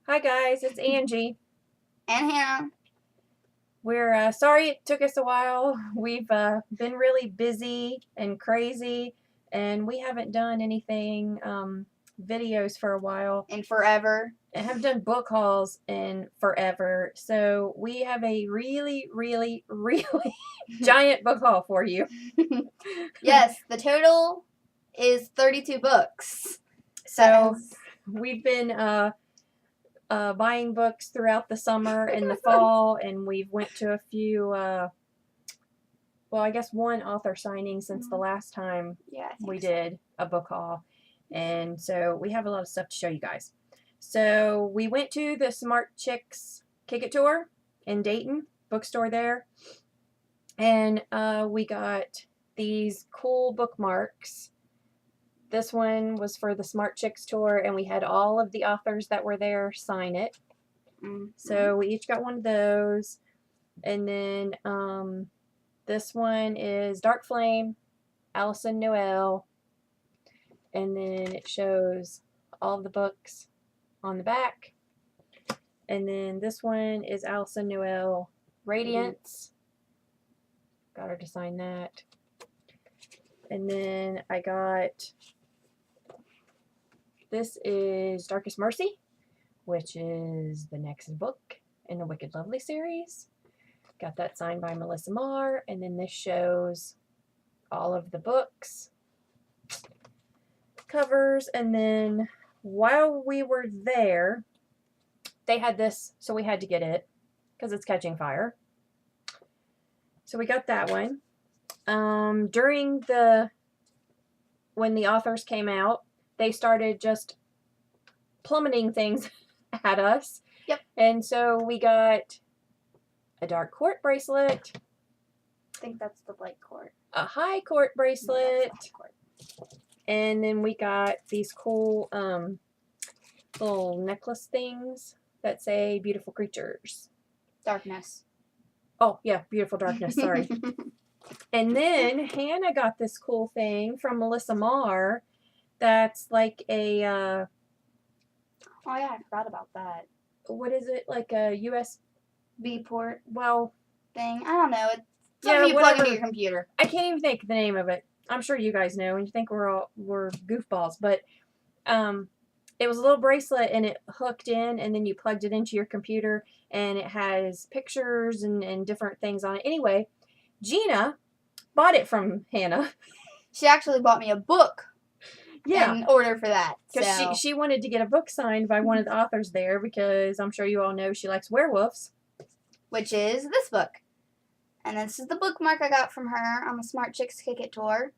Hi guys, it's Angie. And Hannah. We're sorry it took us a while. We've been really busy and crazy, and we haven't done anything videos for a while. And forever. And have done book hauls in forever. So we have a really, really, really giant book haul for you. Yes, the total is 32 books. So we've been buying books throughout the summer and the fall, and we've went to a few well, I guess one author signing since the last time we did a book haul. And so we have a lot of stuff to show you guys. So we went to the Smart Chicks Kick It Tour in Dayton, bookstore there. And we got these cool bookmarks. This one was for the Smart Chicks tour, and we had all of the authors that were there sign it. So we each got one of those. And then this one is Dark Flame, Alison Noel, and then it shows all the books on the back. And then this one is Alison Noel, Radiance. Got her to sign that. And then I got, this is Darkest Mercy, which is the next book in the Wicked Lovely series. Got that signed by Melissa Marr, and then this shows all of the books, covers, and then while we were there, they had this, so we had to get it because it's catching fire. So we got that one. During when the authors came out, they started just plummeting things at us. Yep. And so we got a dark court bracelet. I think that's the light court. A high court bracelet. And then we got these cool little necklace things that say beautiful creatures. Darkness. Oh, yeah, beautiful darkness, sorry. And then Hannah got this cool thing from Melissa Marr that's like a oh yeah, I forgot about that. What is it? Like a USB port thing. I don't know. It's something you plug into your computer. I can't even think of the name of it. I'm sure you guys know, and you think we're goofballs, but it was a little bracelet, and it hooked in, and then you plugged it into your computer, and it has pictures and different things on it. Anyway, Gina bought it from Hannah. She actually bought me a book. Yeah. In order for that. Because she wanted to get a book signed by one of the authors there, because I'm sure you all know she likes werewolves. Which is this book. And this is the bookmark I got from her on the Smart Chicks Kick It tour.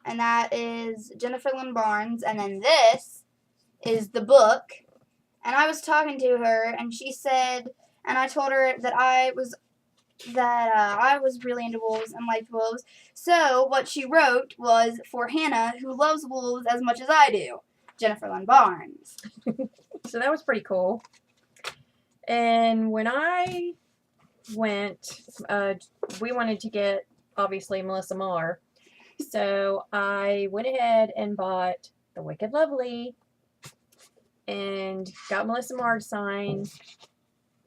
And that is Jennifer Lynn Barnes. And then this is the book. And I was talking to her, and she said, and I told her that I was really into wolves and liked wolves. So what she wrote was for Hannah, who loves wolves as much as I do, Jennifer Lynn Barnes. So that was pretty cool. And when I went, we wanted to get, obviously, Melissa Marr. So I went ahead and bought The Wicked Lovely and got Melissa Marr to sign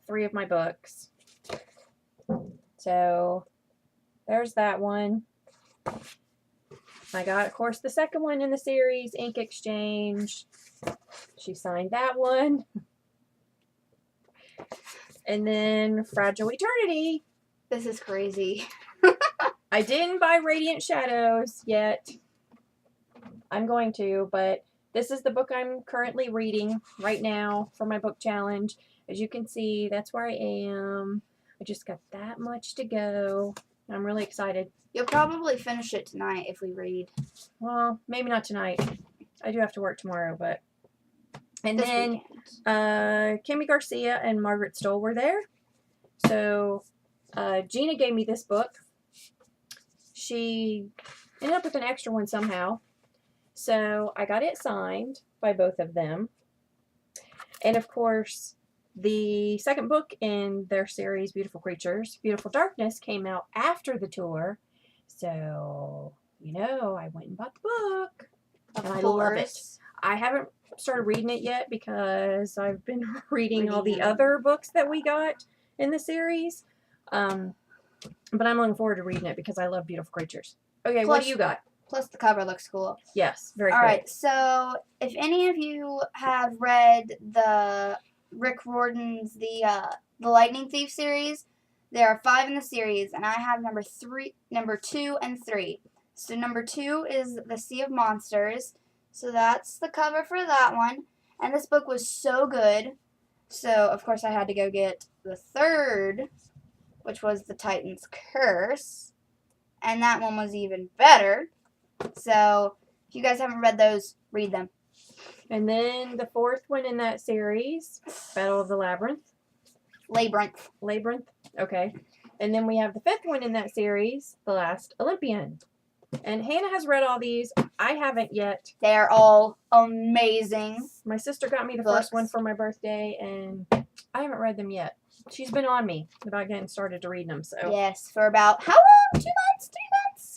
3 of my books. So there's that one. I got, of course, the second one in the series, Ink Exchange. She signed that one. And then Fragile Eternity. This is crazy. I didn't buy Radiant Shadows yet. I'm going to, but this is the book I'm currently reading right now for my book challenge. As you can see, that's where I am. I just got that much to go. I'm really excited. You'll probably finish it tonight if we read. Well, maybe not tonight. I do have to work tomorrow, but... And this then Kimmy Garcia and Margaret Stoll were there. So Gina gave me this book. She ended up with an extra one somehow. So I got it signed by both of them. And of course, the second book in their series, Beautiful Creatures, Beautiful Darkness, came out after the tour. So, you know, I went and bought the book. And I love it. I haven't started reading it yet because I've been reading all the Reading them. other books that we got in the series. But I'm looking forward to reading it because I love beautiful creatures. Okay, what Plus- do you got? Plus, the cover looks cool. Yes, very All cool. right, so if any of you have read the Rick Riordan's the Lightning Thief series, there are 5 in the series, and I have number 2, and 3. So number 2 is The Sea of Monsters. So that's the cover for that one. And this book was so good. So of course I had to go get the 3rd, which was The Titan's Curse, and that one was even better. So if you guys haven't read those, read them. And then the 4th one in that series, Battle of the Labyrinth. Labyrinth. Okay. And then we have the 5th one in that series, The Last Olympian. And Hannah has read all these. I haven't yet. They are all amazing. My sister got me the Books. first one for my birthday, and I haven't read them yet. She's been on me about getting started to reading them. So Yes, for about how long? 2 months?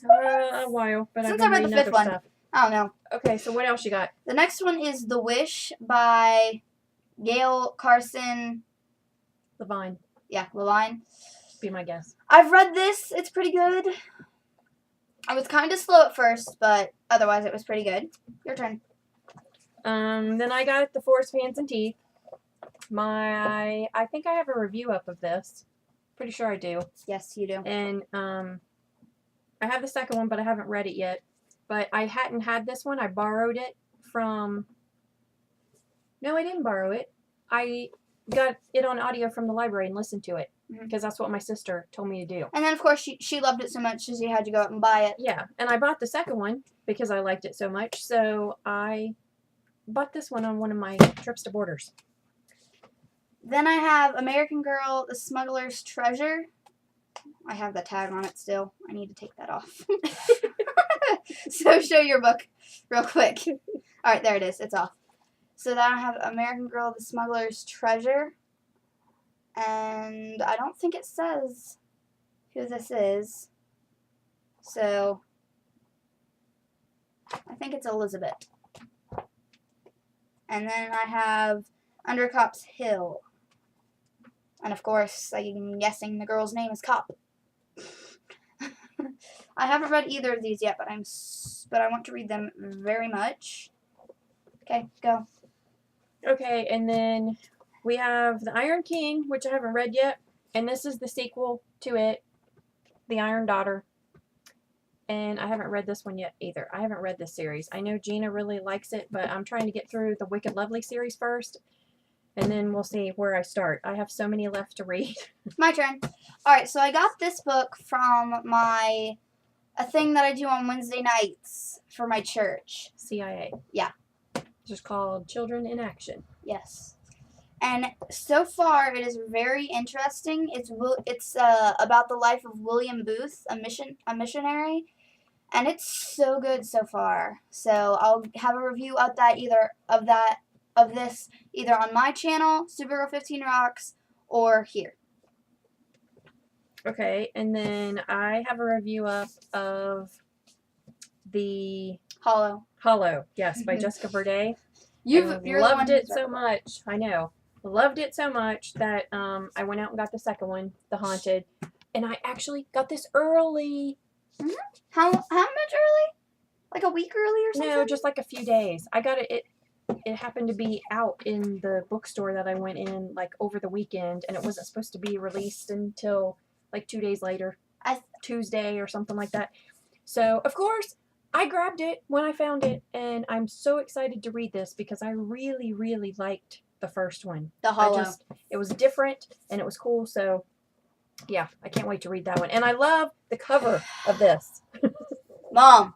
3 months? a while, but Since I've been I read the reading other 5th one. stuff. I don't know. Okay, so what else you got? The next one is The Wish by Gail Carson. Levine, Levine. be my guess. I've read this. It's pretty good. I was kind of slow at first, but otherwise it was pretty good. Your turn. Then I got The Forest, Fans, and Teeth. I think I have a review up of this. Pretty sure I do. Yes, you do. And I have the second one, but I haven't read it yet. But I hadn't had this one. I borrowed it from... No, I didn't borrow it. I got it on audio from the library and listened to it. Because that's what my sister told me to do. And then, of course, she loved it so much that she had to go out and buy it. Yeah, and I bought the second one because I liked it so much. So I bought this one on one of my trips to Borders. Then I have American Girl, The Smuggler's Treasure. I have the tag on it still. I need to take that off. So show your book real quick. All right, there it is. It's off. So then I have American Girl, The Smuggler's Treasure. And I don't think it says who this is. So I think it's Elizabeth. And then I have Under Cop's Hill. And of course, I'm guessing the girl's name is Cop. I haven't read either of these yet, but I want to read them very much. Okay, go. Okay, and then we have The Iron King, which I haven't read yet. And this is the sequel to it, The Iron Daughter. And I haven't read this one yet either. I haven't read this series. I know Gina really likes it, but I'm trying to get through the Wicked Lovely series first. And then we'll see where I start. I have so many left to read. My turn. Alright, so I got this book from a thing that I do on Wednesday nights for my church. CIA. Yeah. It's just called Children in Action. Yes. And so far, it is very interesting. It's about the life of William Booth, a missionary, and it's so good so far. So I'll have a review of this either on my channel, Supergirl 15 Rocks, or here. Okay, and then I have a review up of the Hollow. Hollow, yes, by Jessica Verde. You're loved it so much. I know. Loved it so much that I went out and got the second one, The Haunted, and I actually got this early. Mm-hmm. How much early? Like a week early or something? No, just like a few days. I got it. It happened to be out in the bookstore that I went in like over the weekend, and it wasn't supposed to be released until like 2 days later, Tuesday or something like that. So of course I grabbed it when I found it, and I'm so excited to read this because I really, really liked the first one. The Hollow. It was different and it was cool. So yeah, I can't wait to read that one. And I love the cover of this. Mom,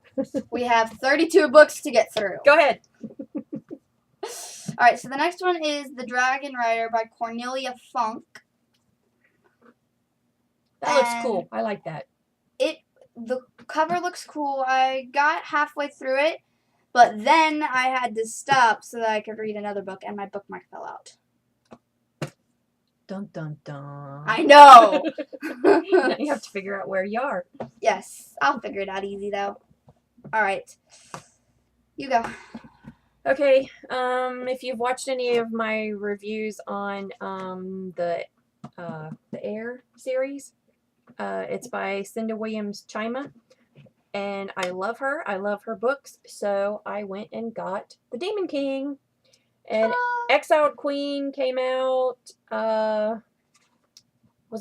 we have 32 books to get through. Go ahead. Alright, so the next one is The Dragon Rider by Cornelia Funk. That looks cool. I like that. The cover looks cool. I got halfway through it, but then I had to stop so that I could read another book, and my bookmark fell out. Dun dun dun. I know! Now you have to figure out where you are. Yes, I'll figure it out easy, though. Alright. You go. Okay, if you've watched any of my reviews on the Air series, it's by Cinda Williams Chima, and I love her. I love her books, so I went and got The Demon King. And Exiled Queen came out, was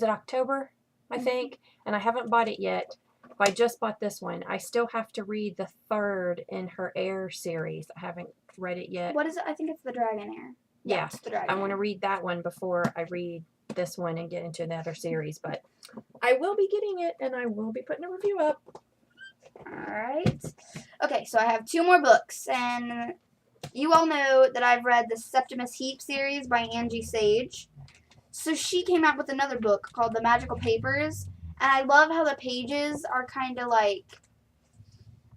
it October, I think? And I haven't bought it yet. But I just bought this one. I still have to read the third in her Air series. I haven't read it yet. What is it? I think it's the Dragon Air. Yeah, it's the Dragon I want to Air. read that one before I read this one and get into another series. But I will be getting it, and I will be putting a review up. Alright. Okay, so I have 2 more books, and you all know that I've read the Septimus Heap series by Angie Sage. So she came out with another book called The Magical Papers, and I love how the pages are kind of like,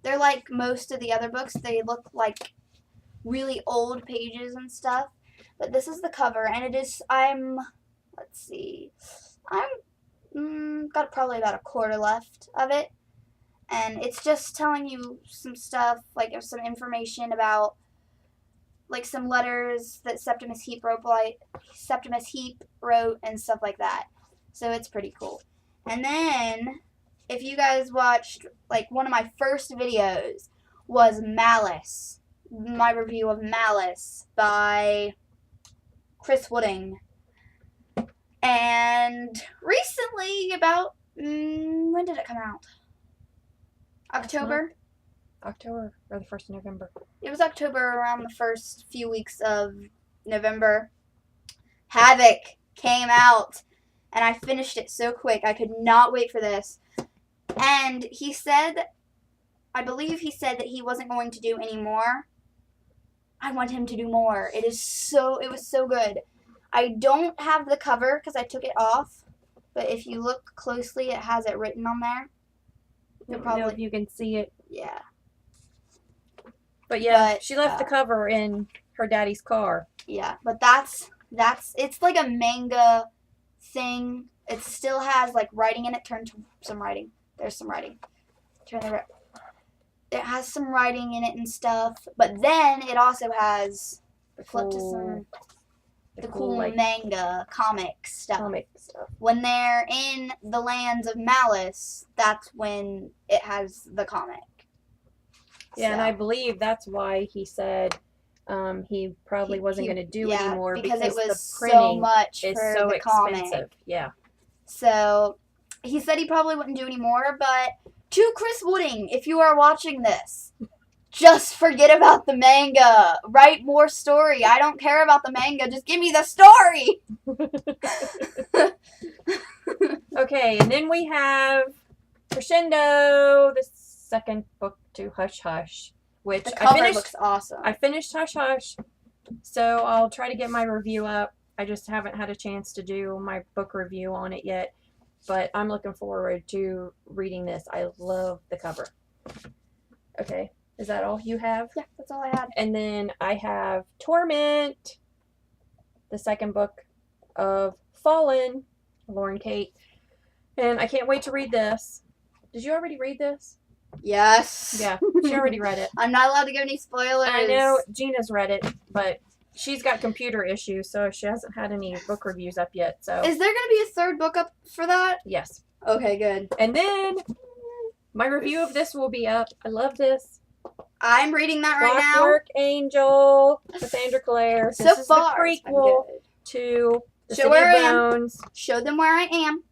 they're like most of the other books. They look like really old pages and stuff. But this is the cover, and it is, let's see, got probably about a quarter left of it. And it's just telling you some stuff, like some information about, like some letters that Septimus Heap wrote and stuff like that. So it's pretty cool. And then, if you guys watched, like one of my first videos was Malice, my review of Malice by Chris Wooding. And recently, about, when did it come out? October? October or the 1st of November. It was October, around the first few weeks of November. Havoc came out, and I finished it so quick. I could not wait for this. And he said, I believe he said that he wasn't going to do any more. I want him to do more. It was so good. I don't have the cover because I took it off, but if you look closely, it has it written on there. I don't know if you can see it. Yeah. But yeah, she left the cover in her daddy's car. Yeah, but it's like a manga thing. It still has like writing in it. Turn to some writing. There's some writing. It has some writing in it and stuff. But then it also has the cool like, manga comic stuff. When they're in the lands of Malice, that's when it has the comic. Yeah, so. And I believe that's why he said he probably wasn't going to do anymore because it was the printing so much is for so the expensive. comic. Yeah. So he said he probably wouldn't do anymore, but to Chris Wooding, if you are watching this, just forget about the manga. Write more story. I don't care about the manga. Just give me the story. Okay, and then we have Crescendo, the second book to Hush Hush, which the cover looks awesome. I finished Hush Hush, so I'll try to get my review up. I just haven't had a chance to do my book review on it yet, but I'm looking forward to reading this. I love the cover. Okay, is that all you have? Yeah, that's all I had. And then I have Torment, the second book of Fallen, Lauren Kate. And I can't wait to read this. Did you already read this? Yes. Yeah, she already read it. I'm not allowed to give any spoilers. I know Gina's read it, but she's got computer issues, so she hasn't had any book reviews up yet. So is there going to be a third book up for that? Yes. Okay, good. And then my review of this will be up. I love this. I'm reading that right now. Clockwork Angel, Cassandra Clare. So this is far, the prequel to The Show City where of I am. Bones. Show them where I am.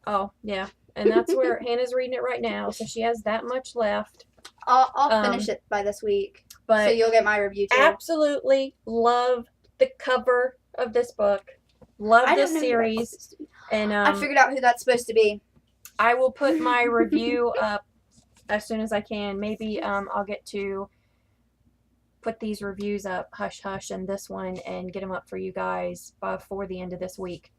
Oh, yeah. And that's where Hannah's reading it right now, so she has that much left. I'll finish it by this week, but so you'll get my review too. Absolutely love the cover of this book. Love this series. And I figured out who that's supposed to be. I will put my review up as soon as I can. Maybe I'll get to put these reviews up, Hush Hush and this one, and get them up for you guys before the end of this week.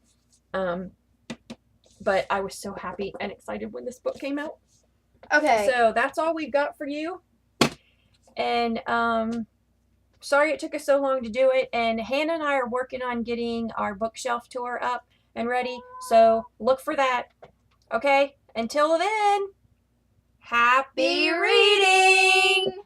But I was so happy and excited when this book came out. Okay. So that's all we've got for you. And sorry it took us so long to do it. And Hannah and I are working on getting our bookshelf tour up and ready. So look for that. Okay? Until then, happy reading!